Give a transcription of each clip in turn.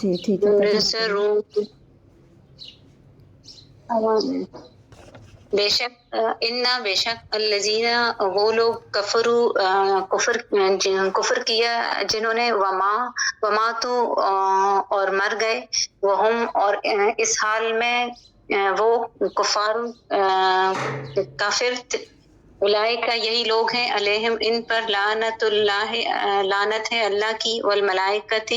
جی ٹھیک ہے، ترجمہ کریں۔ بے شک بے شک الذین وہ لوگ کفر کیا جنہوں نے وما تو اور مر گئے وہم اور اس حال میں وہ کفار کافر اولئک یہی لوگ ہیں علیہم ان پر لعنت ہے اللہ کی والملائکۃ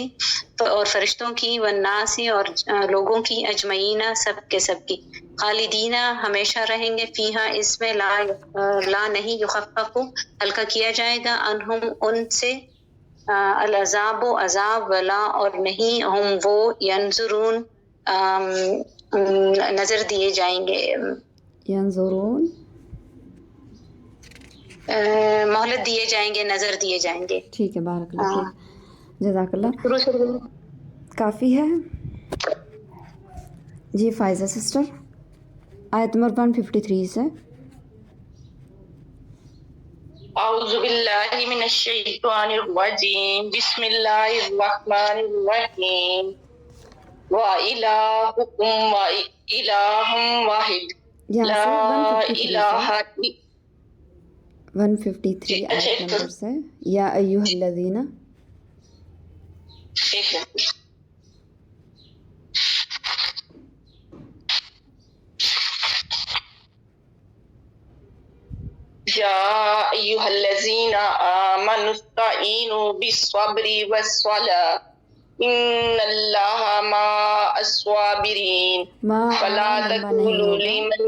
اور فرشتوں کی والناس اور لوگوں کی اجمعین سب کی خالدین ہمیشہ رہیں گے فیہا اس میں لا نہیں یخفف ہلکا کیا جائے گا عنہم ان سے العذاب عذاب ولا اور نہیں ہم وہ ینظرون نظر دیے جائیں گے ینظرون مہلت دیے جائیں گے نظر دیے جائیں گے۔ ٹھیک ہے، بارک اللہ فیک، جزاک اللہ، کافی ہے۔ جی فائزہ سسٹر، آیت نمبر 153 سے۔ اعوذ باللہ من الشیطان الرجیم، بسم اللہ الرحمن الرحیم، وَإِلَٰهُكُمْ وَإِلَٰهٌ واحد لا الہ 153 آیت نمبر سے، یا ایھا الذین۔ یا ایھا الذین آمنوا استعینوا بالصبر والصلاۃ ان اللہ مع الصابرین ولا تقولوا لمن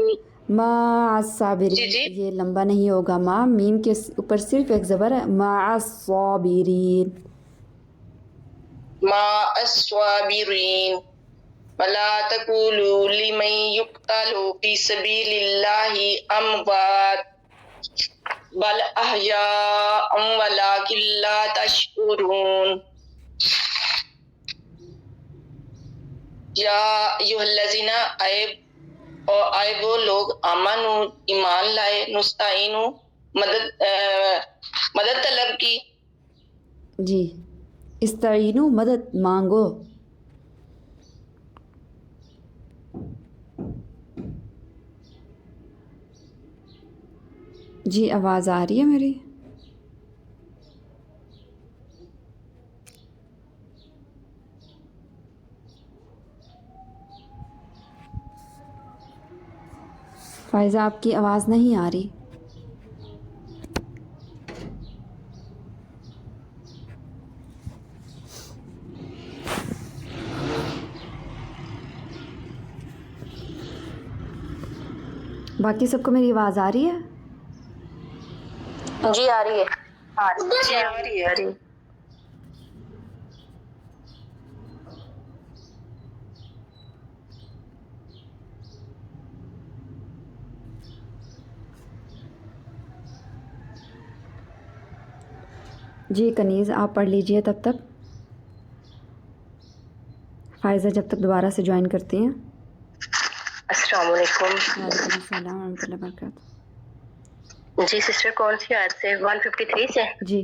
مع الصابرین، یہ لمبا نہیں ہوگا، میم کے اوپر صرف ایک زبر ہے، مع الصابرین، مع الصابرین ولا تقولوا لمن يقتل في سبيل الله اموات بل احیاء ولکن لا تشعرون۔ یا ایھا الذین آئے وہ لوگ آمنو ایمان لائے نستعینو مدد طلب کی، جی استعینو مدد مانگو، جی آواز آ رہی ہے میری؟ فائزہ آپ کی آواز نہیں آ رہی۔ باقی سب کو میری آواز آ رہی ہے؟ جی آ رہی ہے، آ رہی ہے۔ جی کنیز آپ پڑھ لیجئے تب تک، فائزہ جب تک دوبارہ سے جوائن کرتی ہیں۔ السلام علیکم۔ وعلیکم السلام ورحمۃ اللہ وبرکاتہ۔ جی سسٹر کون سی آیت سے؟ 153 سے؟ جی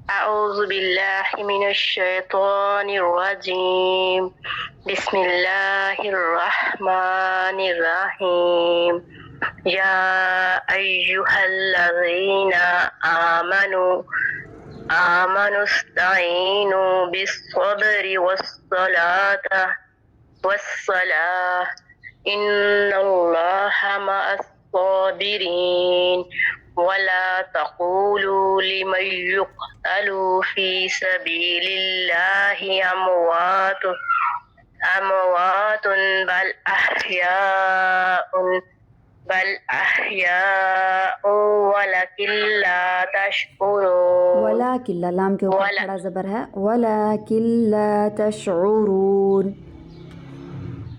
اعوذ باللہ من الشیطان الرجیم، بسم اللہ الرحمن الرحیم، یا ایھا الذین آمنوا استعینوا بالصبر والصلاۃ ان اللہ مع الصابرین ولا تقولوا لمن يقتل في سبيل الله اموات بل احیاء ولکن لا تشعرون۔ ولکن، لام کے اوپر کھڑا زبر ہے، ولکن لا تشعرون،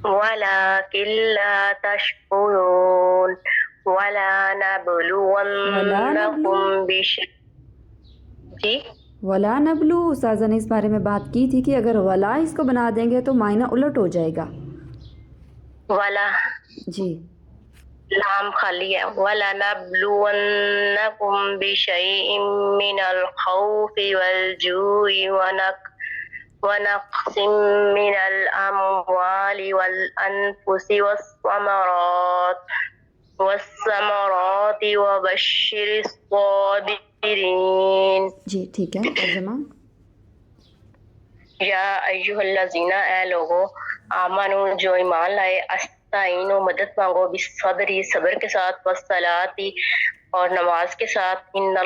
ولكن لا تشعرون ولا نبلونكم بشيء۔ جی ولا نبلو، استاذہ نے اس بارے میں بات کی تھی کہ اگر ولا اس کو بنا دیں گے تو معنی الٹ ہو جائے گا۔ ولا جی لام خالی ہے، وَلَنَبْلُوَنَّكُمْ بِشَيْءٍ مِّنَ الْخَوْفِ وَالْجُوعِ ونقص من الأموال والأنفس والثمرات وبشر الصابرين. جی ٹھیک ہے. ترجمہ. یا ایھا الذین اے لوگو آمنو جو ایمان لائے استعینو مدد مانگو بالصبر صبر کے ساتھ والصلاۃ اور نماز کے ساتھ ان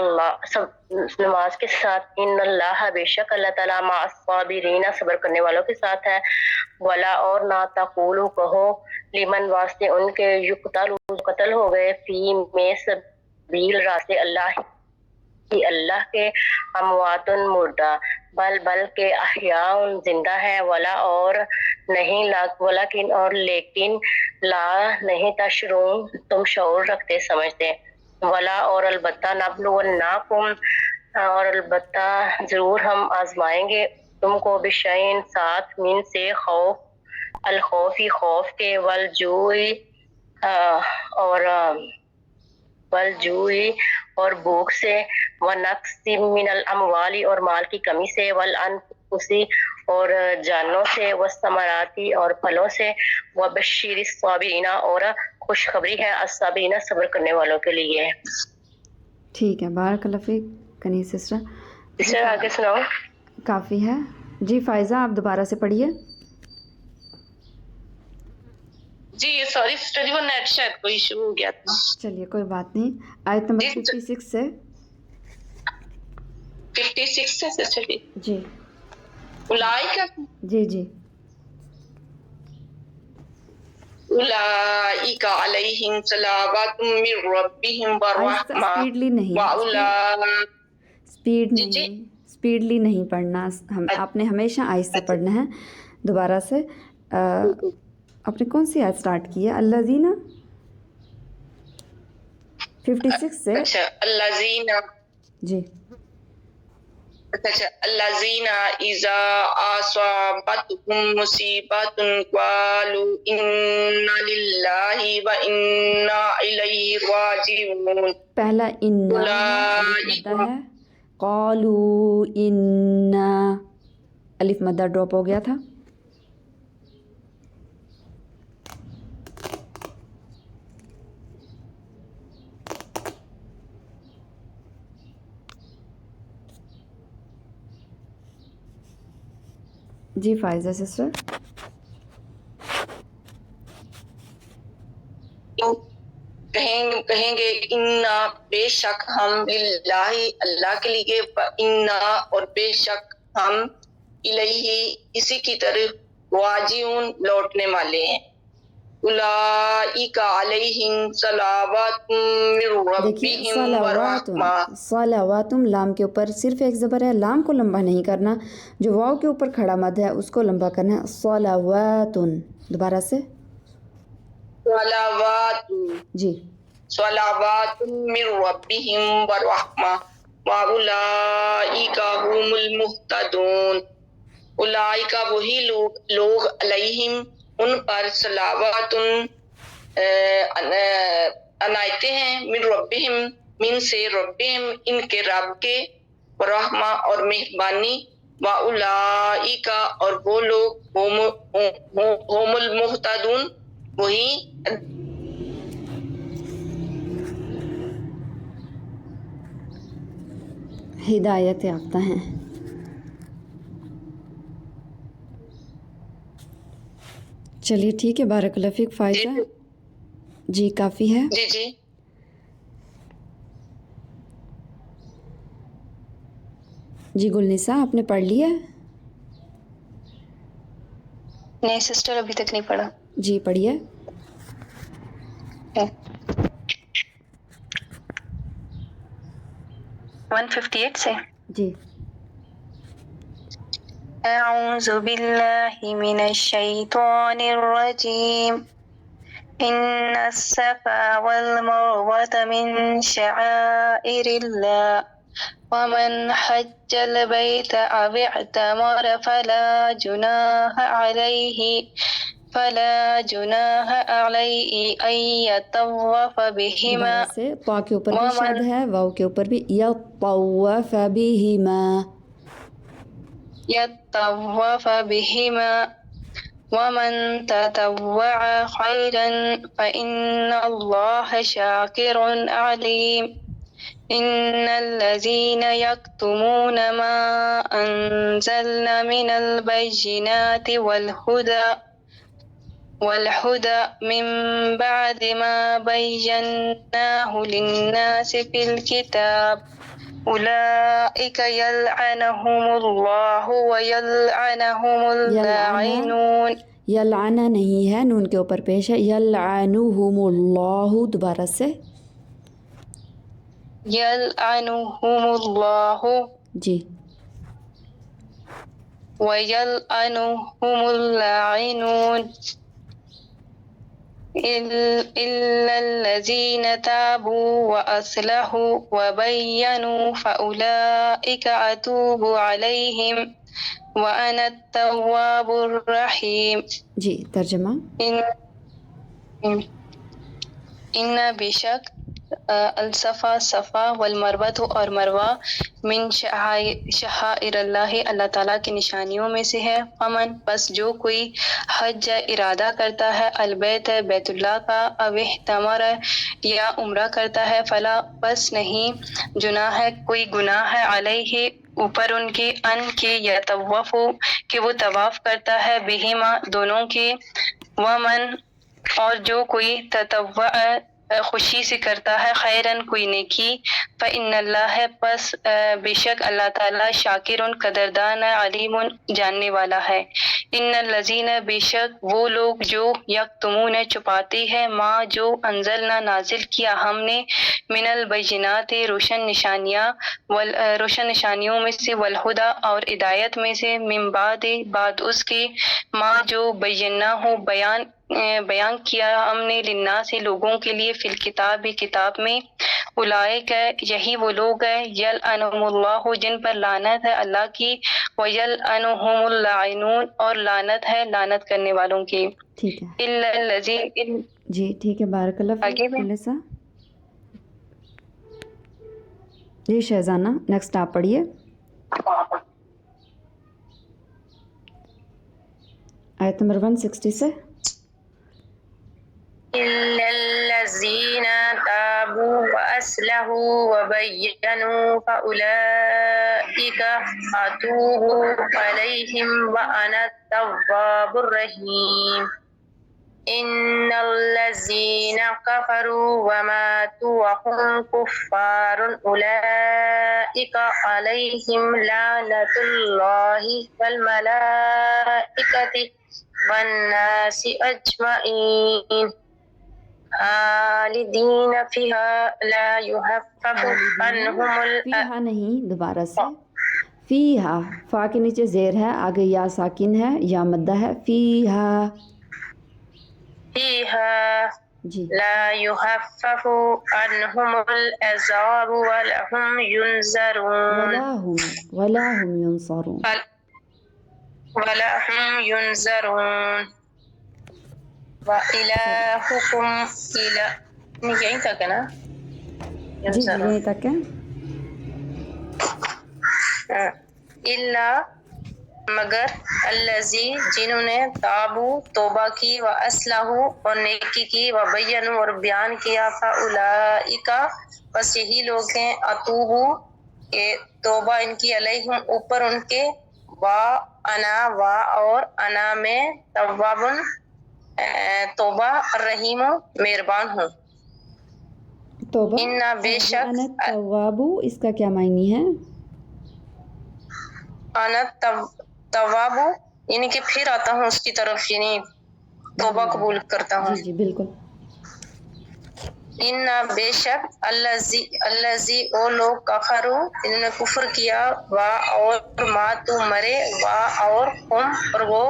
اللہ بے شک اللہ تعالیٰ مع الصابرین صبر کرنے والوں کے ساتھ ہے. ولا اور نہ تقولو کہو لمن واسطے ان کے قتل ہو گئے فی میں سبیل راستے اللہ کے اموات مردہ بلکہ احیاء زندہ ہے. ولا اور نہیں ولیکن اور لیکن لا نہیں تشعرون تم شعور رکھتے سمجھتے. ولا اور البتہ نبلوناکم اور البتہ ضرور ہم آزمائیں گے تم کو بشیء ساتھ من سے خوف الخوفی خوف کے والجوعی اور بھوک سے ونقص من الاموال اور مال کی کمی سے والانفس اور جانوں سے والثمرات اور پھلوں سے وبشر الصابرین اور خوشخبری ہے الصابرین صبر کرنے والوں کے لیے. ٹھیک ہے. بارک اللہ فیک. کنی سسٹر آگے سناؤ. کافی ہے. جی فائزہ آپ دوبارہ سے پڑھیے. جی سوری سسٹر جی وہ نیٹ شاید کوئی ایشو ہو گیا تھا. چلیے کوئی بات نہیں. آیت نمبر 56 سے 56 سے سسٹر جی. جی اولئک جی جی اولئک علیہم صلوات من ربہم ورحمہ اسپیڈلی نہیں اسپیڈلی نہیں پڑھنا. آپ نے ہمیشہ آہستہ پڑھنا ہے. دوبارہ سے آپ نے کون سی آیت اسٹارٹ کی ہے؟ الذین 56 سے. اچھا الذین جی اچھا الذین اذا اصابتهم مصیبۃ قالوا انا للہ وانا الیہ راجعون. پہلا انا ہے قالوا انا الف مدہ ڈراپ ہو گیا تھا. جی فائزہ سسٹر. کہیں گے انا بے شک ہم للہ اللہ کے لیے انا اور بے شک ہم الیہ اسی کی طرف راجعون لوٹنے والے ہیں. اولئک علیہم صلوات من ربہم ورحمہ. صلواتم لام کے اوپر صرف ایک زبر ہے. لام کو لمبا نہیں کرنا. جو واو کے اوپر کھڑا مد ہے اس کو لمبا کرنا ہے. صلواتن. دوبارہ سے صلوات جی صلوات من ربہم ورحمہ واولئک هم المہتدون. اولئک وہی لوگ علیہم ان پر صلوات عنایتیں ہیں من ربہم من سے ربہم ان کے رب کے ورحمہ اور مہربانی واولئک اور وہ لوگ هم المہتدون وہی ہدایت یافتہ ہیں. چلیے ٹھیک ہے. بارک اللہ فیک. فائزہ جی کافی ہے. جی جی جی گلنسا آپ نے پڑھ لیا؟ نہیں سسٹر ابھی تک نہیں پڑھا. جی پڑھیے. 158 سے. جی اعوذ باللہ من الشیطان الرجیم. ان الصفا والمروة من شعائر الله ومن حج البيت أو اعتمر فلا جناح عليه أن يطوف بهما. دوبارہ سے طا کے اوپر بھی شد ہے، واو کے اوپر بھی یطوف بہما. يطوف بهما ومن تطوع خيرا فإن الله شاكر عليم إن الذين يكتمون ما أنزلنا من البينات والهدى من بعد ما بيناه للناس في الكتاب أولئك يلعنهم الله ويلعنهم اللاعنون. یلعنا نہیں ہے، نون کے اوپر پیش ہے، یلعنہم اللہ، دوبارہ سے يلعنهم الله جی، ويلعنهم اللاعنون إلا الذين تابوا وأصلحوا وبينوا فأولئك أتوب عليهم وأنا التواب الرحيم. جی ترجمہ. ان بے شک الصفا صفا والمروہ اور مروہ من شعائر اللہ، اللہ تعالیٰ کی نشانیوں میں سے ہے. فمن بس جو کوئی حج ارادہ کرتا ہے البیت بیت اللہ کا، او احتمر یا عمرہ کرتا ہے، فلا بس نہیں جناح ہے کوئی گناہ ہے علیہ اوپر ان کی ان کی یطوف کہ وہ طواف کرتا ہے بہما دونوں کے. ومن اور جو کوئی تطوع خوشی سے کرتا ہے خیرن کوئی نیکی، فإن اللہ پس بے شک اللہ تعالیٰ شاکرن قدردان علیم جاننے والا ہے. ان الذین بے شک وہ لوگ جو یکتمون چھپاتے ہیں ما جو انزلنا نازل کیا ہم نے من البینات روشن نشانیوں میں سے والہدی اور ہدایت میں سے من بعد اس کے ما جو بینا ہو بیان کیا ہم نے للناس لوگوں کے لیے فی الکتاب کتاب میں. اولئک یہی وہ لوگ ہیں یلعنہم اللہ جن پر لعنت ہے اللہ کی، ویلعنہم اللاعنون اور لعنت ہے لعنت کرنے والوں کی. ٹھیک ہے الا الذین جی ٹھیک ہے، بارک اللہ آگے میں فیک. جی شہزانہ نیکسٹ آپ پڑھیے آیت نمبر 160 سے. إلا الذين تابوا وأصلحوا وبينوا فأولئك أتوب عليهم وأنا التواب الرحيم. إن الذين كفروا وماتوا وهم كفار أولئك عليهم لعنة الله والملائكة والناس أجمعين خالدین فیہا لا یخفف عنہم فیہا نہیں، دوبارہ سے فیہا، فا کے نیچے زیر ہے، آگے یا ساکن ہے یا مدہ ہے. فیہا جی لا یخفف عنہم العذاب ولہم ینذرون وَلَا هُمْ يُنصَرُونَ. وَإِلَٰهُكُمْ یہیں تک ہے نا؟ جی یہیں تک ہے. اللہ مگر الذی جنہوں نے تابو توبہ کی، و اصلحوا اور نیکی کی، و بینوا اور بیان کیا، فاولئک بس یہی لوگ ہیں اتوبو کہ توبہ ان کی علیہم اوپر ان کے، وا انا وا اور انا میں توابن توبہ الرحیم مہربان ہوں. توبہ انا بے شک توابو اس کا کیا معنی ہے؟ انا تواب یعنی کہ پھر آتا ہوں اس کی طرف، یعنی توبہ قبول کرتا ہوں. جی جی بالکل. ان بے شک الذی او لوگ کفروا انہوں نے کفر کیا، وا اور ماتوا مرے، وا اور ہم اور وہ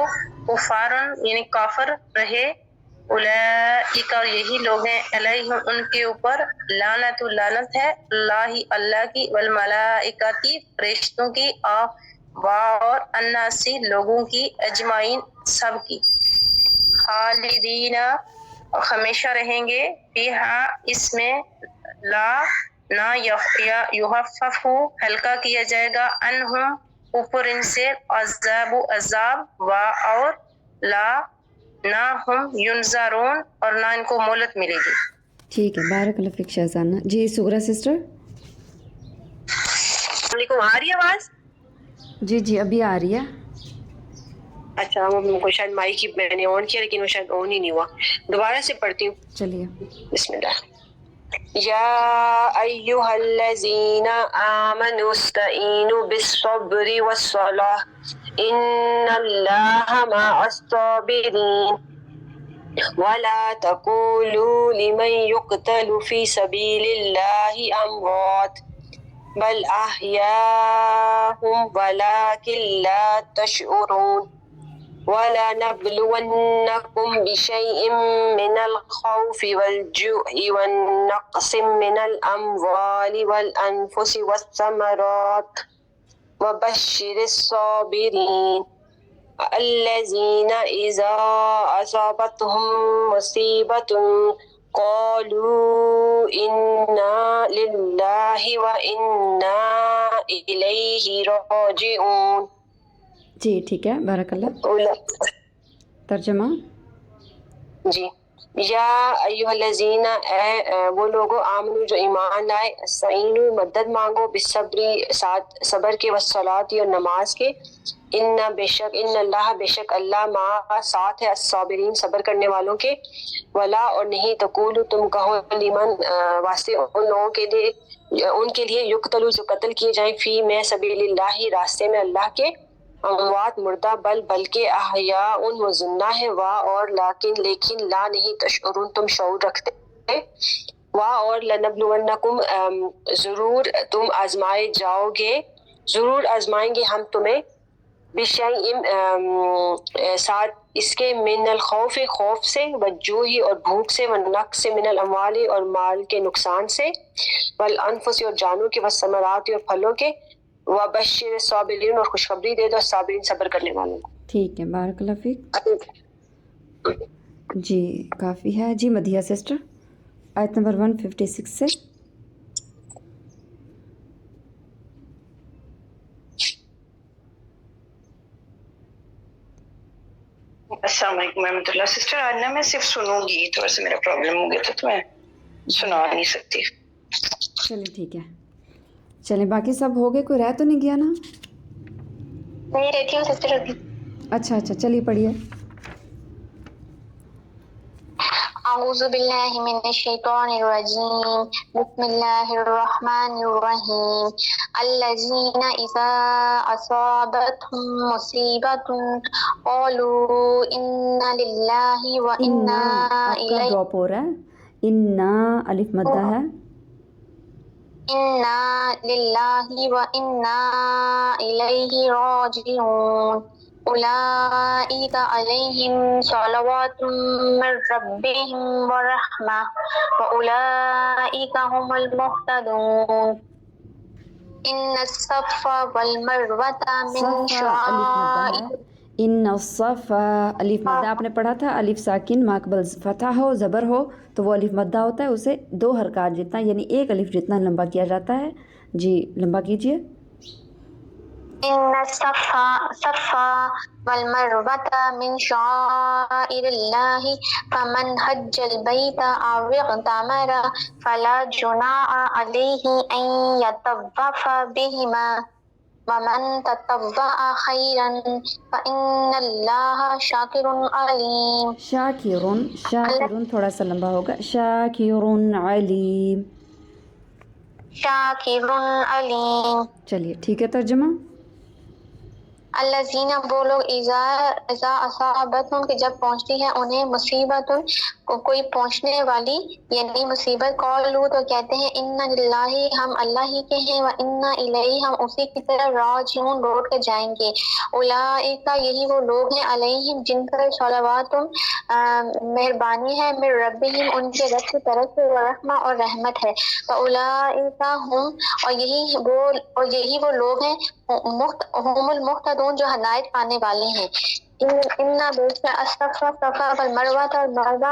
کفارن یعنی کافر رہے، اولئک اور یہی لوگ ہیں علیہم ان کے اوپر لعنت لعنت ہے اللہ اللہ کی، والملائکتی فرشتوں کی، وا اور الناسی لوگوں کی، اجمعین سب کی. خالدین ہمیشہ رہیں گے، فیہا اس میں، لا نہ یخفف ہلکا کیا جائے گا، انہم اوپر ان سے عذاب و اور لا نہ ہم ینظرون اور نہ ان کو مہلت ملے گی. ٹھیک ہے، بارک اللہ فیک شہزانہ. جی سغرا سسٹر. السلام علیکم. آ رہی ہے آواز؟ جی جی ابھی آ رہی ہے. اچھا وہ شاید مائک کی میں نے آن کیا لیکن وہ شاید آن ہی نہیں ہوا. دوبارہ سے پڑھتی ہوں. چلیے. بسم اللہ. یا ایھا الذین آمنوا استعینوا بالصبر والصلاۃ ان اللہ مع الصابرین ولا تقولوا لمن يقتل في سبيل الله اموات بل احیاء ولكن لا تشعرون وَلَنَبْلُوَنَّكُمْ بِشَيْءٍ مِّنَ الْخَوْفِ وَالْجُوعِ وَالنَّقْصٍ مِّنَ الْأَمْوَالِ وَالْأَنفُسِ وَالثَّمَرَاتِ وَبَشِّرِ الصَّابِرِينَ الَّذِينَ إِذَا أَصَابَتْهُم مُّصِيبَةٌ قَالُوا إِنَّا لِلَّهِ وَإِنَّا إِلَيْهِ رَاجِعُونَ. جی ٹھیک ہے، بارک اللہ. ترجمہ. جی. یا ایھا الذین، اے وہ لوگوں، آمنو جو ایمان لائے، استعینوا مدد مانگو، بالصبر ساتھ صبر کے، والصلاۃ اور نماز کے، ان اللہ بے شک اللہ مع ساتھ ہے، الصابرین صبر کرنے والوں کے، ولا اور نہیں تقولوا تم کہو، لمن واسطے ان لوگوں کے لیے یقتلوا جو قتل کیے جائیں، فی میں سبیل اللہ راستے میں اللہ کے، اموات مردہ، بلکہ احیاء وہ زندہ ہے، اور لیکن لا نہیں تشعرون تم شعور رکھتے، اور لنبلونکم ضرور تم آزمائے جاؤ گے، ضرور آزمائیں گے ہم تمہیں، بشیء ساتھ اس کے، من الخوف خوف سے، والجوع اور بھوک سے، والنقص من الاموال اور مال کے نقصان سے، والانفس اور جانوں کے، والثمرات اور پھلوں کے، وبشر الصابرین اور خوشخبری دے دو صابرین صبر کرنے والوں کو. ٹھیک ہے، بارک اللہ فیک. جی کافی ہے. جی مدیحہ سسٹر، آیت نمبر 156 سے. السلام علیکم ورحمۃ اللہ. سسٹر آج نا میں صرف سنوں گی، تھوڑا سا میرا پرابلم ہو گیا تو میں سنا نہیں سکتی. چلیں ٹھیک ہے، چلیں باقی سب ہو گئے، کوئی رہ تو نہیں گیا نا؟ نہیں رہتی ہوں سسٹر ابھی. اچھا چلیے پڑھیے. اعوذ باللہ من الشیطان الرجیم بسم اللہ الرحمن الرحیم الذین اذا اصابتهم مصیبۃ قالوا انا للہ وانا آپ کا الیہ ڈراپ ہو رہا ہے، انا الف مدہ ہے، انا للہ وانا الیہ راجعون اولئک علیہم صلوات من ربہم ورحمہ واولئک هم المہتدون. ان الصفا والمروۃ من صفا الف مدہ شعائر ہے، ان الصفا الف مدہ آپ نے پڑھا تھا، الف ساکن ماقبل فتح ہو زبر ہو تو وہ الف مدہ ہوتا ہے، اسے 2 حرکات جتنا یعنی ایک الف جتنا لمبا کیا جاتا ہے. جی لمبا کیجئے. ان الصفا والمروۃ من شعائر اللہ فمن حج البیت او اعتمر فلا جناح علیہ ان یطوف بہما ومن تطوع خیرا فإن اللہ شاکر علیم. شاکرون تھوڑا سا لمبا ہوگا، شاکرون علیم. شاکر علیم. چلیے ٹھیک ہے. ترجمہ. الذین وہ لوگ اذا اصابتہم کہ جب پہنچتی ہے انہیں مصیبت کوئی پہنچنے والی یعنی مصیبت، قالوا تو کہتے ہیں انا للہ ہم اللہ ہی کے ہیں، وانا الیہ ہم اسی کی طرف راجعون لوٹ کر جائیں گے. اولئک یہی وہ لوگ ہیں، علیہم جن پر صلوات مہربانی ہے، من ربہم ان کے رب کی طرف سے، ورحمہ اور رحمت ہے. فاولئک ہم اور یہی وہ لوگ ہیں، هم المہتدون جو ہدایت پانے والے ہیں. ان بے شک الصفا صفا والمروہ اور مروہ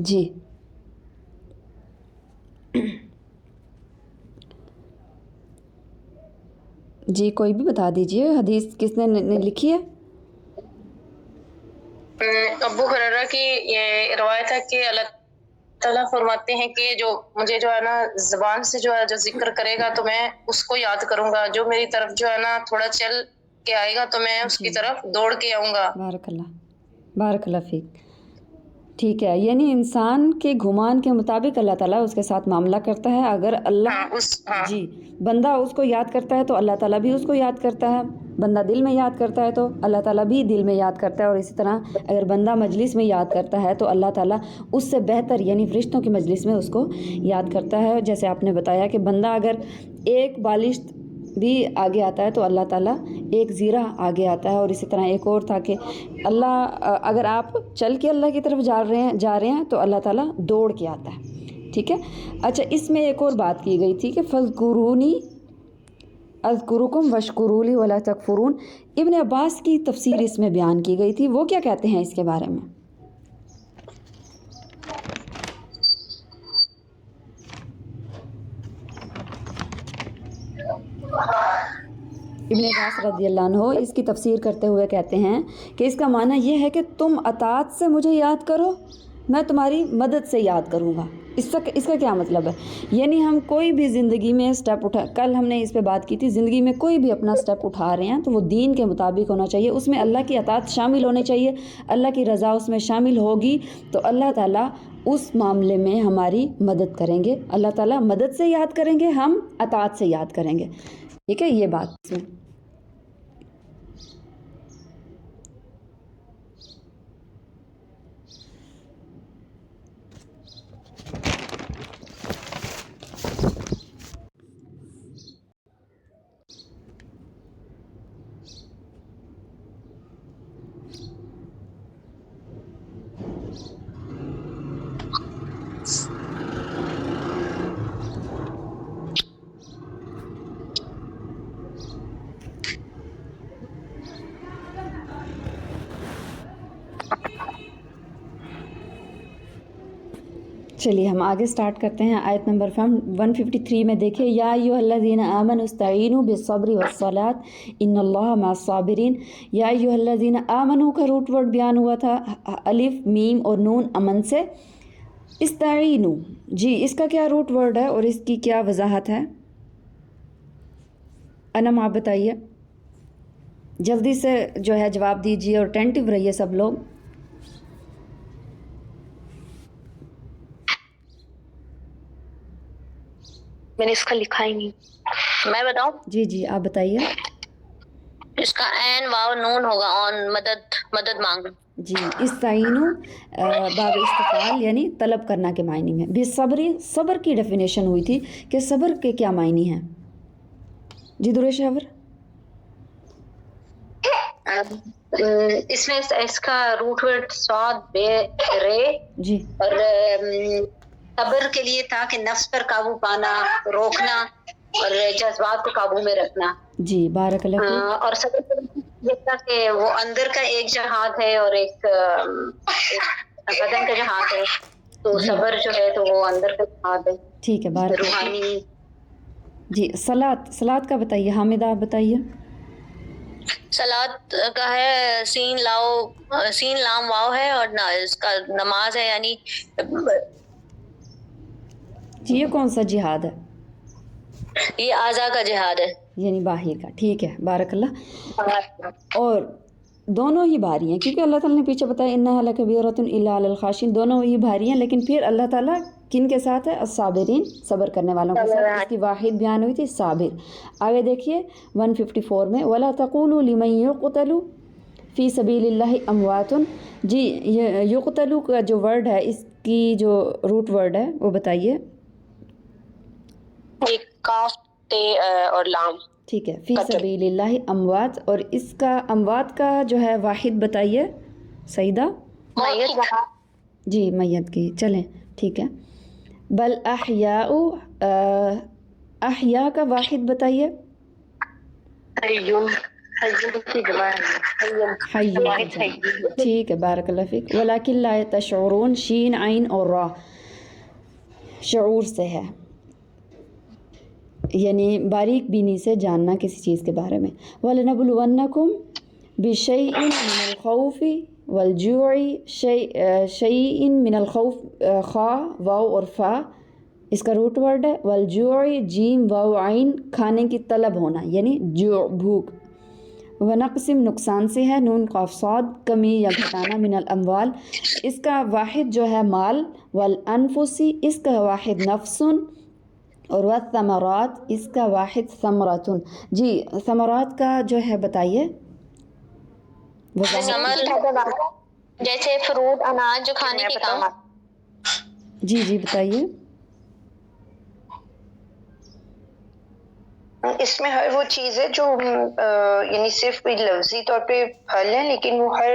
جی جی کوئی بھی بتا دیجئے حدیث کس نے لکھی ہے؟ ابو ہریرہ کی یہ روایت ہے کہ اللہ تعالیٰ فرماتے ہیں کہ جو مجھے جو ہے نا زبان سے جو ہے جو ذکر کرے گا تو میں اس کو یاد کروں گا، جو میری طرف جو ہے نا تھوڑا چل کے آئے گا تو میں اس کی طرف دوڑ کے آؤں گا۔ بارک اللہ فیک۔ ٹھیک ہے، یعنی انسان کے گمان کے مطابق اللہ تعالیٰ اس کے ساتھ معاملہ کرتا ہے۔ اگر اللہ جی بندہ اس کو یاد کرتا ہے تو اللہ تعالیٰ بھی اس کو یاد کرتا ہے، بندہ دل میں یاد کرتا ہے تو اللہ تعالیٰ بھی دل میں یاد کرتا ہے، اور اسی طرح اگر بندہ مجلس میں یاد کرتا ہے تو اللہ تعالیٰ اس سے بہتر یعنی فرشتوں کی مجلس میں اس کو یاد کرتا ہے۔ جیسے آپ نے بتایا کہ بندہ اگر ایک بالش بھی آگے آتا ہے تو اللہ تعالیٰ ایک زیرہ آگے آتا ہے، اور اسی طرح ایک اور تھا کہ اللہ اگر آپ چل کے اللہ کی طرف جا رہے ہیں تو اللہ تعالیٰ دوڑ کے آتا ہے۔ ٹھیک ہے، اچھا اس میں ایک اور بات کی گئی تھی کہ فَاذْكُرُونِی اذکرکم واشکروا لی ولا تکفرون۔ ابن عباس کی تفسیر اس میں بیان کی گئی تھی، وہ کیا کہتے ہیں اس کے بارے میں؟ ابن عباس رضی اللہ عنہ اس کی تفسیر کرتے ہوئے کہتے ہیں کہ اس کا معنی یہ ہے کہ تم اطاعت سے مجھے یاد کرو، میں تمہاری مدد سے یاد کروں گا۔ اس کا کیا مطلب ہے؟ یعنی ہم کوئی بھی زندگی میں سٹیپ کل ہم نے اس پہ بات کی تھی، زندگی میں کوئی بھی اپنا سٹیپ اٹھا رہے ہیں تو وہ دین کے مطابق ہونا چاہیے، اس میں اللہ کی اطاعت شامل ہونی چاہیے، اللہ کی رضا اس میں شامل ہوگی تو اللہ تعالیٰ اس معاملے میں ہماری مدد کریں گے۔ اللہ تعالیٰ مدد سے یاد کریں گے، ہم اطاعت سے یاد کریں گے۔ ٹھیک ہے، یہ بات اس میں چلیے ہم آگے سٹارٹ کرتے ہیں۔ آیت نمبر 153 میں دیکھیں، یا ایھا الذین آمنوا استعینوا بالصبر والصلاۃ ان اللہ مع الصابرین۔ یا ایھا الذین آمنوا کا روٹ ورڈ بیان ہوا تھا الف میم اور نون امن سے۔ استعینوا جی اس کا کیا روٹ ورڈ ہے اور اس کی کیا وضاحت ہے؟ انم آپ بتائیے، جلدی سے جو ہے جواب دیجیے اور اٹینٹیو رہیے سب لوگ۔ میں نے اس کا لکھا ہی نہیں، میں بتاؤں؟ جی جی آپ بتائیے۔ اس کا عین واو نون ہوگا، اون مدد مانگو۔ جی استعینوا باب استفعال یعنی طلب کرنا کے معنی میں۔ بالصبر صبر کی ڈیفینیشن ہوئی تھی کہ صبر کے کیا معنی ہیں؟ جی دریشہ اس میں اس کا روٹ ورڈ صاد بے رے جی، اور صبر کے لیے تھا کہ نفس پر قابو پانا، روکنا اور جذبات کو قابو میں رکھنا۔ جی بارک اللہ فیک۔ اور صبر یہ تھا کہ وہ اندر کا ایک جہاد ہے اور ایک بدن کا جہاد ہے، تو صبر جو ہے تو وہ اندر کا جہاد ہے۔ ٹھیک ہے بارک روحانی۔ جی صلاۃ کا بتائیے، حامدہ آپ بتائیے۔ صلاۃ کا ہے سین لام واو ہے اور اس کا نماز ہے، یعنی جی یہ کون سا جہاد ہے؟ یہ اعضاء کا جہاد ہے، یعنی باہر کا۔ ٹھیک ہے بارک اللہ۔ اور دونوں ہی بھاری ہیں کیونکہ اللہ تعالیٰ نے پیچھے بتایا انھا لکبیرۃ الا علی الخاشعین، دونوں ہی بھاری ہیں، لیکن پھر اللہ تعالیٰ کن کے ساتھ ہے؟ الصابرین، صبر کرنے والوں کے ساتھ۔ اس کی واحد بیان ہوئی تھی صابر۔ آگے دیکھیے 154 میں ولا تقولوا لمن یقتل فی سبیل اللہ اموات۔ جی یقتل کا جو ورڈ ہے اس کی جو روٹ ورڈ ہے وہ بتائیے۔ ایک کاف تے اور لام۔ ٹھیک ہے، فی سبیل اللہ اموات، اور اس کا اموات کا جو ہے واحد بتائیے سعیدہ۔ جی میت کی، چلیں ٹھیک ہے۔ بل احیاء، احیاء کا واحد بتائیے۔ حی ٹھیک ہے بارک اللہ فیک. ولیکن لا تشعرون شین عین اور را شعور سے ہے یعنی باریک بینی سے جاننا کسی چیز کے بارے میں. وَلَنَبْلُوَنَّكُمْ بِشَيْءٍ مِّنَ الْخَوْفِ وَالْجُوعِ شَيْءٍ مِّنَ الْخَوْفِ خا واو اور فا اس کا روٹ ورڈ ہے. والجوع جیم واو عین کھانے کی طلب ہونا یعنی جوع بھوک. ونقسم نقصان سے ہے نون قاف صاد کمی یا گھٹانا من الاموال اس کا واحد جو ہے مال. والانفسی اس کا واحد نفسن اور والثمرات اس کا واحد ثمرتن. جی ثمرات کا جو ہے بتائیے جیسے فروٹ اناج جو کھانے کے کام. جی بتائیے. اس میں ہر وہ چیز ہے جو یعنی صرف کوئی لفظی طور پہ پھل ہے لیکن وہ ہر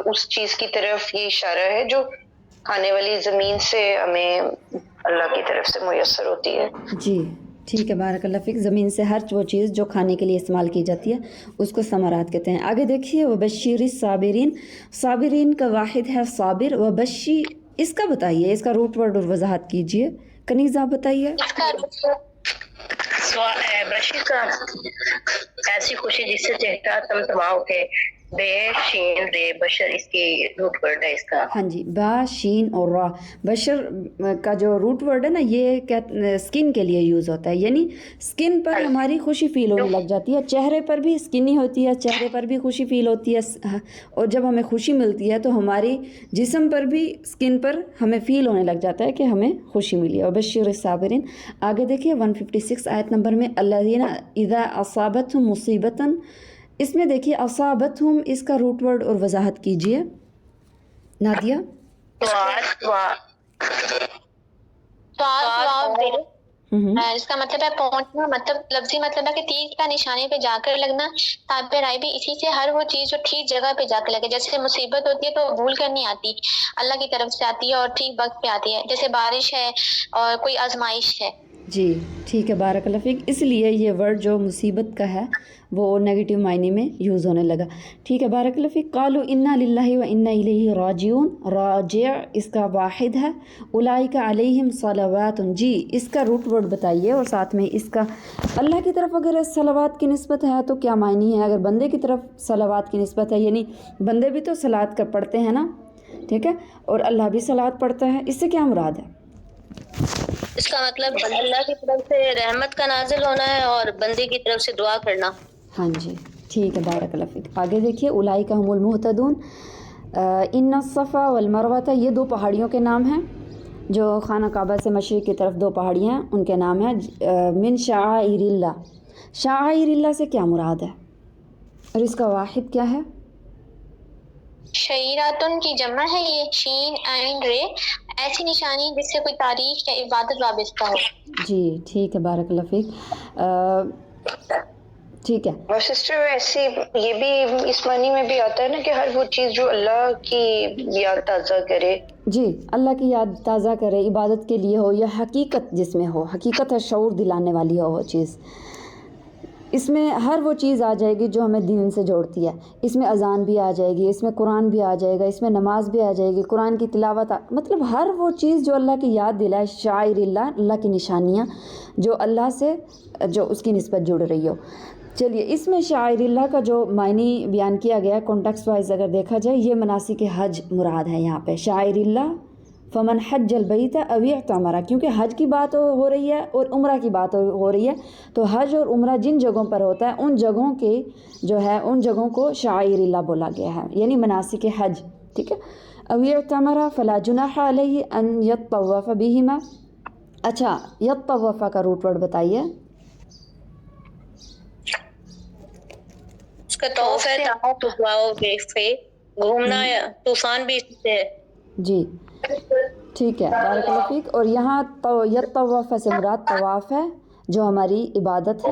اس چیز کی طرف یہ اشارہ ہے جو کھانے والی زمین سے ہمیں اللہ کی طرف سے میسر ہوتی ہے. جی ٹھیک ہے بارک اللہ فیک. زمین سے ہر وہ چیز جو کھانے کے لیے استعمال کی جاتی ہے اس کو ثمرات کہتے ہیں. آگے دیکھیے وبشر الصابرین صابرین کا واحد ہے صابر. وبشی اس کا بتائیے اس کا روٹ ورڈ اور وضاحت کیجیے. کنیز آپ بتائیے. بشیر کا ایسی خوشی جس سے چہرہ تمتما اٹھے. بے شین رے بشر اس کی روٹ ورڈ ہے اس کا. ہاں جی با شین اور را. بشر کا جو روٹ ورڈ ہے نا یہ سکن کے لیے یوز ہوتا ہے یعنی سکن پر ہماری خوشی فیل ہونے لگ جاتی ہے. چہرے پر بھی سکنی ہوتی ہے چہرے پر بھی خوشی فیل ہوتی ہے اور جب ہمیں خوشی ملتی ہے تو ہماری جسم پر بھی سکن پر ہمیں فیل ہونے لگ جاتا ہے کہ ہمیں خوشی ملی ہے. وبشر الصابرین. آگے دیکھیے 156 آیت نمبر میں الذین اذا اصابتہم مصیبتاً اس میں دیکھیے اصابتہم اس کا روٹ ورڈ اور وضاحت کیجیے نادیہ. اس کا مطلب ہے پہنچنا مطلب لفظی مطلب ہے کہ تیر کا نشانے پہ جا کر لگنا. تعبیر آئی بھی اسی سے ہر وہ چیز جو ٹھیک جگہ پہ جا کر لگے. جیسے مصیبت ہوتی ہے تو بھول کر نہیں آتی اللہ کی طرف سے آتی ہے اور ٹھیک وقت پہ آتی ہے. جیسے بارش ہے اور کوئی آزمائش ہے. جی ٹھیک ہے بارک اللہ فیک. اس لیے یہ ورڈ جو مصیبت کا ہے وہ نگیٹو معنی میں یوز ہونے لگا. ٹھیک ہے بارک اللہ فیک. قالوا انا للہ و انا الیہ راجعون. راجع اس کا واحد ہے. اولئک علیہم صلوات. جی اس کا روٹ ورڈ بتائیے اور ساتھ میں اس کا اللہ کی طرف اگر صلوات کی نسبت ہے تو کیا معنی ہے. اگر بندے کی طرف صلوات کی نسبت ہے یعنی بندے بھی تو صلوات کر پڑھتے ہیں نا ٹھیک ہے اور اللہ بھی صلوات پڑھتا ہے. اس سے کیا مراد ہے. اس کا مطلب اللہ کی طرف سے رحمت کا نازل ہونا ہے اور بندے کی طرف سے دعا کرنا. ہاں جی ٹھیک ہے بارک اللہ فیک. آگے دیکھیے اولئک هم المہتدون. ان الصفا والمروہ یہ دو پہاڑیوں کے نام ہیں جو خانہ کعبہ سے مشرق کی طرف دو پہاڑیاں ہیں ان کے نام ہیں من شعائر اللہ. شعائر اللہ سے کیا مراد ہے اور اس کا واحد کیا ہے. شعیراتن کی جمع ہے یہ شین عین رے. ایسی نشانی جس سے کوئی تاریخ یا عبادت وابستہ ہو. جی ٹھیک ہے بارک اللہ فیک. ٹھیک ہے. اور سسٹر ایسی یہ بھی اس معنی میں بھی آتا ہے نا کہ ہر وہ چیز جو اللہ کی یاد تازہ کرے. جی اللہ کی یاد تازہ کرے عبادت کے لیے ہو یا حقیقت جس میں ہو حقیقت ہے شعور دلانے والی ہو وہ چیز. اس میں ہر وہ چیز آ جائے گی جو ہمیں دین سے جوڑتی ہے. اس میں اذان بھی آ جائے گی اس میں قرآن بھی آ جائے گا اس میں نماز بھی آ جائے گی قرآن کی تلاوت مطلب ہر وہ چیز جو اللہ کی یاد دلائے. شاعر اللہ کی نشانیاں جو اللہ سے جو اس کی نسبت جڑ رہی ہو. چلیے اس میں شاعر اللہ کا جو معنی بیان کیا گیا کانٹیکسٹ وائز اگر دیکھا جائے یہ مناسک حج مراد ہے یہاں پہ. شاعر اللہ فمن حج البیت او اعتمر کیونکہ حج کی بات ہو رہی ہے اور عمرہ کی بات ہو رہی ہے تو حج اور عمرہ جن جگہوں پر ہوتا ہے ان جگہوں کے جو ہے ان جگہوں کو شاعر اللہ بولا گیا ہے یعنی مناسک حج. ٹھیک ہے. او اعتمر فلا جناح علیہ ان یطوف بہما. اچھا یطوف کا روٹ ورڈ بتائیے. اس کا طوف ہے گھومنا طوفان بھی اس سے ہے. جی ٹھیک ہے بارک اللہ فیک. اور یہاں یطوف سے مراد طواف ہے جو ہماری عبادت ہے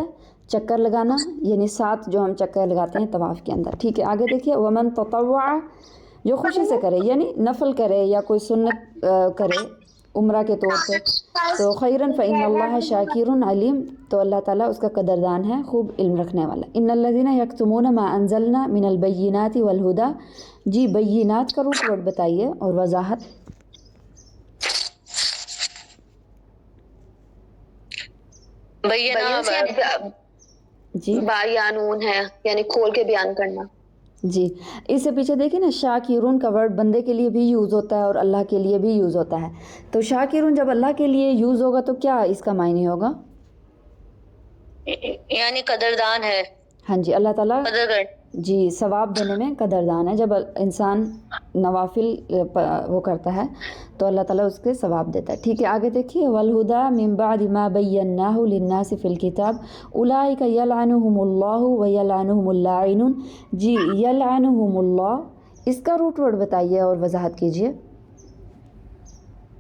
چکر لگانا یعنی 7 جو ہم چکر لگاتے ہیں طواف کے اندر. ٹھیک ہے. آگے دیکھیے ومن تطوع جو خوشی سے کرے یعنی نفل کرے یا کوئی سنت کرے عمرہ کے طور پہ. تو خیرن فإن اللہ شاکر علیم، تو اللہ تعالیٰ اس کا قدردان ہے، خوب علم رکھنے والا. ان الذین یکتمون ما انزلنا من البینات والہدی، جی بینات کا روٹ ورڈ بتائیے اور وضاحت. جی بیانون ہے یعنی کھول کے بیان کرنا. جی اس سے پیچھے دیکھیں نا، شاکرون کا ورڈ بندے کے لیے بھی یوز ہوتا ہے اور اللہ کے لیے بھی یوز ہوتا ہے. تو شاکرون جب اللہ کے لیے یوز ہوگا تو کیا اس کا معنی ہوگا؟ یعنی قدردان ہے. ہاں جی، اللہ تعالیٰ قدر کر جی ثواب دینے میں قدردان ہے. جب انسان نوافل وہ کرتا ہے تو اللہ تعالیٰ اس کے ثواب دیتا ہے. ٹھیک ہے، آگے دیکھیے. والہدی من بعد ما بیناہ للناس فی الکتاب اولئک یلعنہم اللہ ویلعنہم اللاعنون. جی یلعنہم اللہ، اس کا روٹ ورڈ بتائیے اور وضاحت کیجیے.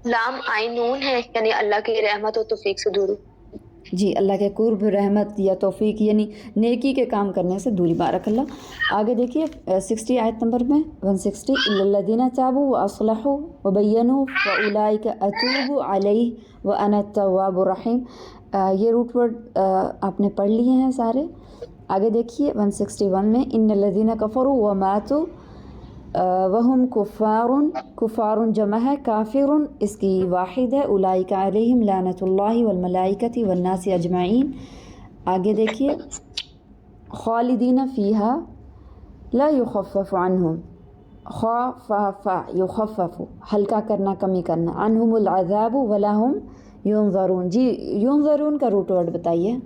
لام عین نون ہے یعنی اللہ کی رحمت و توفیق سے دوری. جی اللہ کے قرب، رحمت یا توفیق یعنی نیکی کے کام کرنے سے دوری. بارک اللہ. آگے دیکھیے 60 آیت نمبر میں 160. الا الذین تابوا واصلحوا وبینوا فاولئک اتوب علیہ وانا التواب الرحیم. یہ روٹ ورڈ آپ نے پڑھ لیے ہیں سارے. آگے دیکھیے 161 میں ان الذین کفروا وماتوا وہم کفار جمع ہے، کافر اس کی واحد ہے. اولئک علیہم لعنت اللہ والملائکۃ والناس اجمعین. آگے دیکھیے خالدین فیہا لا یخفف عنہم، خفف یخفف ہلکا کرنا، کمی کرنا، عنہم العذاب ولا ہم ینظرون. جی ینظرون کا روٹ ورڈ بتائیے.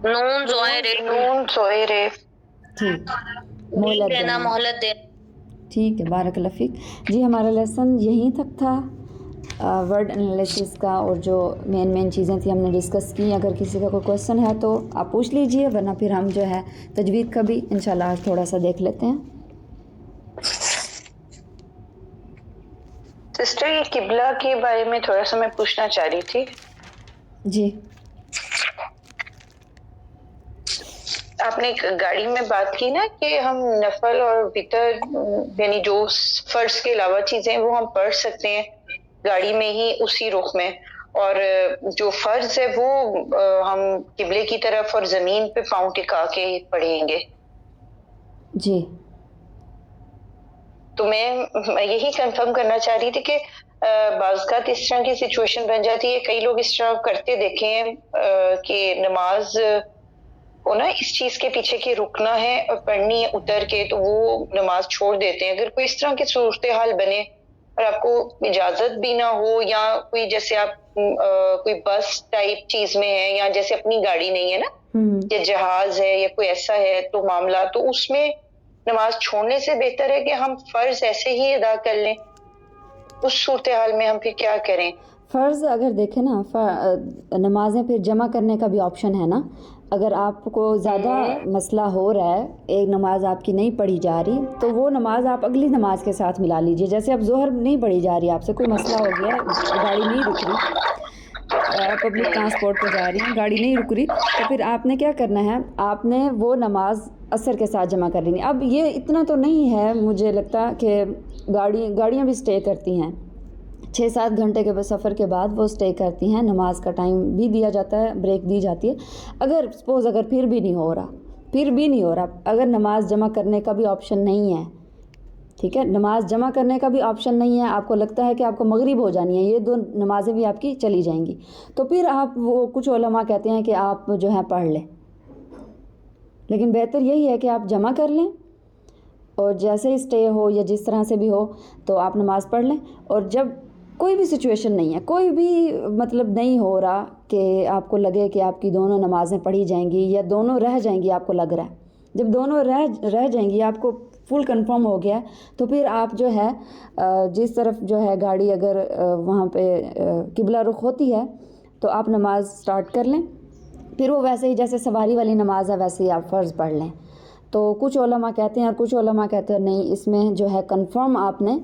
نون زوئر ٹھیک، مہلت دینا، مہلت دے. ٹھیک ہے، بارک اللہ فیک. جی ہمارا لیسن یہیں تک تھا ورڈ انالیسس کا، اور جو مین چیزیں تھیں ہم نے ڈسکس کی. اگر کسی کا کوئی کویسچن ہے تو آپ پوچھ لیجئے، ورنہ پھر ہم جو ہے تجوید کا بھی انشاءاللہ آج تھوڑا سا دیکھ لیتے ہیں. سسٹر یہ قبلہ کے بارے میں تھوڑا سا میں پوچھنا چاہ رہی تھی. جی آپ نے گاڑی میں بات کی نا کہ ہم نفل اور وتر یعنی جو فرض کے علاوہ چیزیں وہ ہم پڑھ سکتے ہیں گاڑی میں ہی اسی رخ میں، اور جو فرض ہے وہ ہم قبلے کی طرف اور زمین پہ پاؤں ٹکا کے پڑھیں گے. جی تو میں یہی کنفرم کرنا چاہ رہی تھی کہ بعض اوقات اس طرح کی سچویشن بن جاتی ہے، کئی لوگ اس طرح کرتے دیکھے ہیں کہ نماز کو نا اس چیز کے پیچھے کہ رکنا ہے اور پڑھنی ہے اتر کے، تو وہ نماز چھوڑ دیتے ہیں. اگر کوئی اس طرح کی صورتحال بنے اور آپ کو اجازت بھی نہ ہو، یا کوئی جیسے آپ کوئی بس ٹائپ چیز میں ہے، یا جیسے اپنی گاڑی نہیں ہے نا، یا جہاز ہے یا کوئی ایسا ہے تو معاملہ، تو اس میں نماز چھوڑنے سے بہتر ہے کہ ہم فرض ایسے ہی ادا کر لیں. اس صورتحال میں ہم پھر کیا کریں؟ فرض اگر دیکھیں نا، نمازیں پھر جمع کرنے کا بھی آپشن ہے نا. اگر آپ کو زیادہ مسئلہ ہو رہا ہے، ایک نماز آپ کی نہیں پڑھی جا رہی، تو وہ نماز آپ اگلی نماز کے ساتھ ملا لیجئے. جیسے اب ظہر نہیں پڑھی جا رہی، آپ سے کوئی مسئلہ ہو گیا، گاڑی نہیں رک رہی، پبلک ٹرانسپورٹ پہ جا رہی ہیں، گاڑی نہیں رک رہی، تو پھر آپ نے کیا کرنا ہے، آپ نے وہ نماز عصر کے ساتھ جمع کر لینی. اب یہ اتنا تو نہیں ہے، مجھے لگتا کہ گاڑیاں بھی اسٹے کرتی ہیں 6-7 گھنٹے کے سفر کے بعد، وہ اسٹے کرتی ہیں. نماز کا ٹائم بھی دیا جاتا ہے، بریک دی جاتی ہے. اگر سپوز اگر پھر بھی نہیں ہو رہا، اگر نماز جمع کرنے کا بھی آپشن نہیں ہے، ٹھیک ہے، نماز جمع کرنے کا بھی آپشن نہیں ہے، آپ کو لگتا ہے کہ آپ کو مغرب ہو جانی ہے، یہ 2 نمازیں بھی آپ کی چلی جائیں گی، تو پھر آپ وہ کچھ علماء کہتے ہیں کہ آپ جو ہے پڑھ لیں. لیکن بہتر یہی ہے کہ آپ جمع کر لیں، اور جیسے ہی اسٹے ہو یا جس طرح سے بھی ہو تو آپ نماز پڑھ لیں. اور جب کوئی بھی سچویشن نہیں ہے، کوئی بھی مطلب نہیں ہو رہا کہ آپ کو لگے کہ آپ کی دونوں نمازیں پڑھی جائیں گی یا دونوں رہ جائیں گی، آپ کو لگ رہا ہے، جب دونوں رہ جائیں گی، آپ کو فل کنفرم ہو گیا، تو پھر آپ جو ہے جس طرف جو ہے گاڑی اگر وہاں پہ قبلہ رخ ہوتی ہے تو آپ نماز سٹارٹ کر لیں. پھر وہ ویسے ہی جیسے سواری والی نماز ہے ویسے ہی آپ فرض پڑھ لیں. تو کچھ علماء کہتے ہیں اور کچھ علماء کہتے ہیں نہیں، اس میں جو ہے کنفرم آپ نے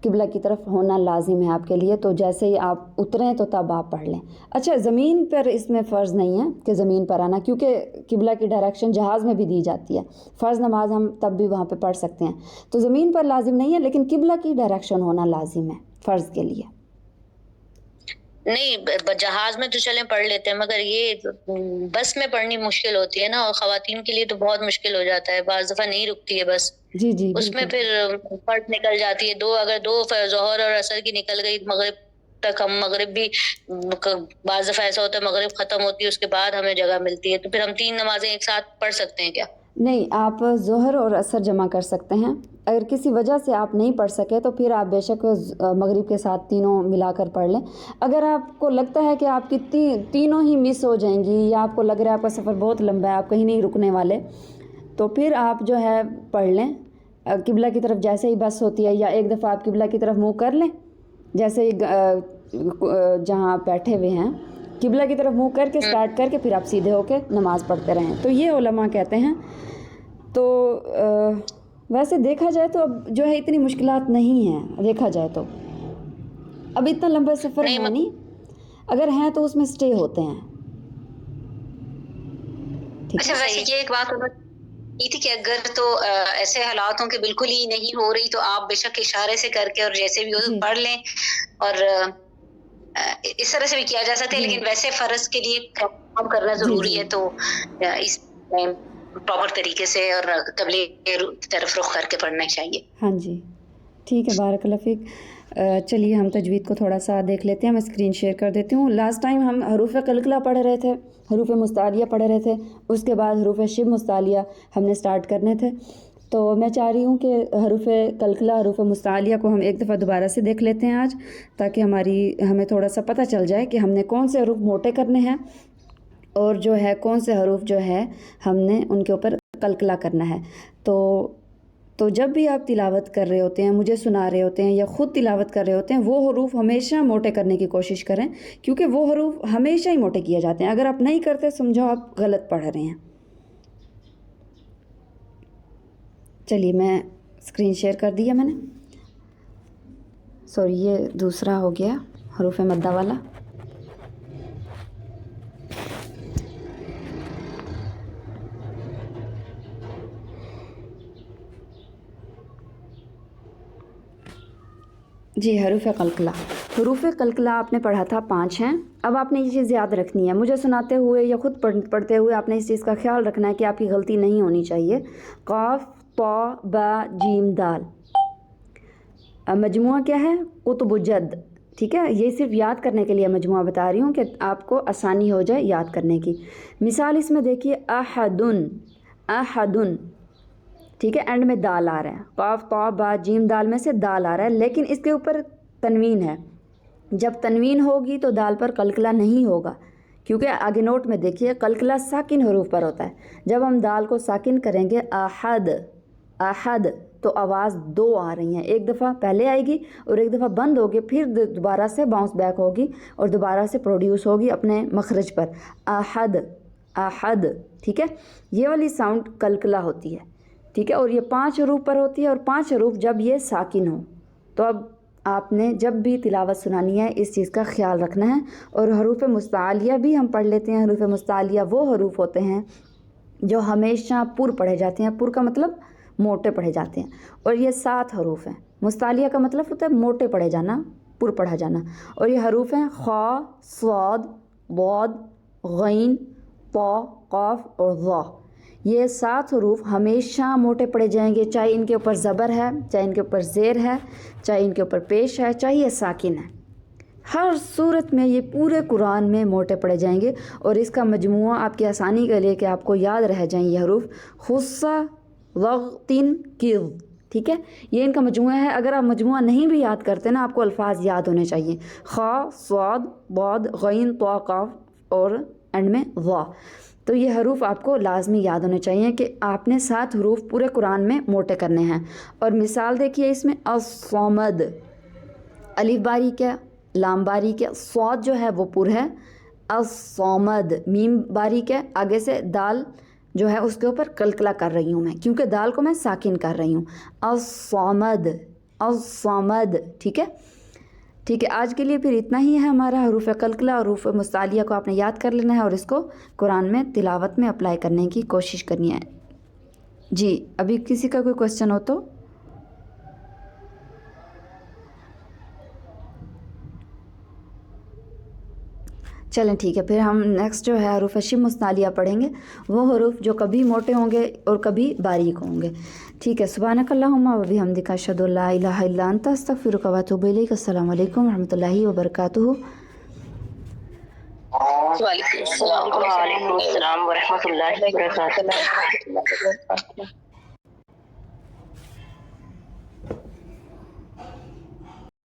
قبلہ کی طرف ہونا لازم ہے آپ کے لیے، تو جیسے ہی آپ اتریں تو تب آپ پڑھ لیں۔ اچھا، زمین پر اس میں فرض نہیں ہے کہ زمین پر آنا، کیونکہ قبلہ کی ڈائریکشن جہاز میں بھی دی جاتی ہے، فرض نماز ہم تب بھی وہاں پہ پڑھ سکتے ہیں، تو زمین پر لازم نہیں ہے، لیکن قبلہ کی ڈائریکشن ہونا لازم ہے فرض کے لیے۔ نہیں، جہاز میں تو چلیں پڑھ لیتے ہیں، مگر یہ بس میں پڑھنی مشکل ہوتی ہے نا، اور خواتین کے لیے تو بہت مشکل ہو جاتا ہے، بعض دفعہ نہیں رکتی ہے بس، جی جی اس میں پھر فرض نکل جاتی ہے، اگر دو ظہر اور عصر کی نکل گئی مغرب تک، ہم مغرب بھی بعض دفعہ ایسا ہوتا ہے مغرب ختم ہوتی ہے اس کے بعد ہمیں جگہ ملتی ہے، تو پھر ہم 3 نمازیں ایک ساتھ پڑھ سکتے ہیں کیا؟ نہیں، آپ ظہر اور عصر جمع کر سکتے ہیں، اگر کسی وجہ سے آپ نہیں پڑھ سکے تو پھر آپ بے شک مغرب کے ساتھ تینوں ملا کر پڑھ لیں۔ اگر آپ کو لگتا ہے کہ آپ کی تینوں ہی مس ہو جائیں گی، یا آپ کو لگ رہا ہے آپ کا سفر بہت لمبا ہے، آپ کہیں نہیں رکنے والے، تو پھر آپ جو ہے پڑھ لیں قبلہ کی طرف، جیسے ہی بس ہوتی ہے، یا ایک دفعہ آپ قبلہ کی طرف منہ کر لیں، جیسے ہی جہاں آپ بیٹھے ہوئے ہیں قبلہ کی طرف منہ کر کے سٹارٹ کر کے پھر آپ سیدھے ہو کے نماز پڑھتے رہیں، تو یہ علماء کہتے ہیں۔ تو ویسے دیکھا جائے تو اب جو ہے اتنی مشکلات نہیں ہیں، دیکھا جائے تو اب اتنا لمبا سفر ہے نہیں، اگر ہیں تو اس میں سٹے ہوتے ہیں۔ اچھا، ویسے یہ ایک بات یہ تھی کہ اگر تو ایسے حالات ہوں کہ بالکل ہی نہیں ہو رہی تو آپ بے شک اشارے سے کر کے اور جیسے بھی ہو پڑھ لیں، اور اس طرح سے بھی کیا جا سکتا ہے، لیکن ویسے فرض کے لیے کام کرنا ضروری ہے، تو اس پراپر طریقے سے اور قبلے کی طرف رخ کر کے پڑھنا چاہیے۔ ہاں جی، ٹھیک ہے، بارک اللہ فیک۔ چلیے ہم تجوید کو تھوڑا سا دیکھ لیتے ہیں، میں اسکرین شیئر کر دیتی ہوں۔ لاسٹ ٹائم ہم حروف قلقلہ پڑھ رہے تھے، حروف مستعلیہ پڑھ رہے تھے، اس کے بعد حروف شبہ مستعلیہ ہم نے سٹارٹ کرنے تھے، تو میں چاہ رہی ہوں کہ حروف قلقلہ، حروف مستعلیہ کو ہم ایک دفعہ دوبارہ سے دیکھ لیتے ہیں آج، تاکہ ہمیں تھوڑا سا پتہ چل جائے کہ ہم نے کون سے حروف موٹے کرنے ہیں، اور جو ہے کون سے حروف جو ہے ہم نے ان کے اوپر قلقلہ کرنا ہے۔ تو جب بھی آپ تلاوت کر رہے ہوتے ہیں، مجھے سنا رہے ہوتے ہیں یا خود تلاوت کر رہے ہوتے ہیں، وہ حروف ہمیشہ موٹے کرنے کی کوشش کریں، کیونکہ وہ حروف ہمیشہ ہی موٹے کیے جاتے ہیں، اگر آپ نہیں کرتے سمجھو آپ غلط پڑھ رہے ہیں۔ چلیے میں اسکرین شیئر کر دیا میں نے، سوری یہ دوسرا ہو گیا حروف مدہ والا۔ جی، حروف قلقلہ۔ حروف قلقلہ آپ نے پڑھا تھا 5 ہیں، اب آپ نے یہ چیز یاد رکھنی ہے، مجھے سناتے ہوئے یا خود پڑھتے ہوئے آپ نے اس چیز کا خیال رکھنا ہے کہ آپ کی غلطی نہیں ہونی چاہیے۔ قاف، طا، با، جیم، دال، مجموعہ کیا ہے؟ قطب جد، ٹھیک ہے، یہ صرف یاد کرنے کے لیے مجموعہ بتا رہی ہوں کہ آپ کو آسانی ہو جائے یاد کرنے کی۔ مثال اس میں دیکھیے، احدن، احدن، ٹھیک ہے، اینڈ میں دال آ رہا ہے، قاف، طا، با، جیم، دال میں سے دال آ رہا ہے، لیکن اس کے اوپر تنوین ہے، جب تنوین ہوگی تو دال پر قلقلہ نہیں ہوگا، کیونکہ آگے نوٹ میں دیکھیے قلقلہ ساکن حروف پر ہوتا ہے، جب ہم دال کو ساکن کریں گے احد، احد، تو آواز 2 آ رہی ہیں، ایک دفعہ پہلے آئے گی اور ایک دفعہ بند ہوگی، پھر دوبارہ سے باؤنس بیک ہوگی اور دوبارہ سے پروڈیوس ہوگی اپنے مخرج پر، احد، احد، ٹھیک ہے، یہ والی ساؤنڈ قلقلہ ہوتی ہے، ٹھیک ہے، اور یہ 5 حروف پر ہوتی ہے، اور 5 حروف جب یہ ساکن ہوں، تو اب آپ نے جب بھی تلاوت سنانی ہے اس چیز کا خیال رکھنا ہے۔ اور حروف مستعلیہ بھی ہم پڑھ لیتے ہیں، حروف مستعلیہ وہ حروف ہوتے ہیں جو ہمیشہ پر پڑھے جاتے ہیں، پر کا مطلب موٹے پڑھے جاتے ہیں، اور یہ 7 حروف ہیں، مستعلیہ کا مطلب ہوتا ہے موٹے پڑھے جانا، پر پڑھا جانا، اور یہ حروف ہیں خا، صاد، ضاد، غین، طا، قاف اور ظا، یہ 7 حروف ہمیشہ موٹے پڑھے جائیں گے، چاہے ان کے اوپر زبر ہے، چاہے ان کے اوپر زیر ہے، چاہے ان کے اوپر پیش ہے، چاہے یہ ساکن ہے، ہر صورت میں یہ پورے قرآن میں موٹے پڑھے جائیں گے۔ اور اس کا مجموعہ آپ کی آسانی کے لیے کہ آپ کو یاد رہ جائیں یہ حروف، خصہ، ضغطن، قض، ٹھیک ہے، یہ ان کا مجموعہ ہے، اگر آپ مجموعہ نہیں بھی یاد کرتے نا، آپ کو الفاظ یاد ہونے چاہیے، خا، صاد، ضاد، غین، طا، قاف اور اینڈ میں ظا، تو یہ حروف آپ کو لازمی یاد ہونے چاہیے کہ آپ نے 7 حروف پورے قرآن میں موٹے کرنے ہیں۔ اور مثال دیکھیے اس میں، الصمد، الف باریک ہے، لام باریک ہے، صاد جو ہے وہ پر ہے، الصمد، میم باریک ہے، آگے سے دال جو ہے اس کے اوپر قلقلہ کر رہی ہوں میں، کیونکہ دال کو میں ساکن کر رہی ہوں، الصمد، الصمد. ٹھیک ہے ٹھیک ہے. آج کے لیے پھر اتنا ہی ہے ہمارا حروف قلقلہ اور حروف مستعلیہ کو آپ نے یاد کر لینا ہے اور اس کو قرآن میں تلاوت میں اپلائی کرنے کی کوشش کرنی ہے. جی ابھی کسی کا کوئی کوشچن ہو تو چلیں ٹھیک ہے. پھر ہم نیکسٹ جو ہے حروف شبہ مستعلیہ پڑھیں گے، وہ حروف جو کبھی موٹے ہوں گے اور کبھی باریک ہوں گے. ٹھیک ہے. سبحانک اللہم و بحمدک اشہد ان لا الہ الا انت استغفرک و اتوب الیک. السلام علیکم و رحمۃ اللہ وبرکاتہ. وعلیکم السلام ورحمۃ اللہ وبرکاتہ.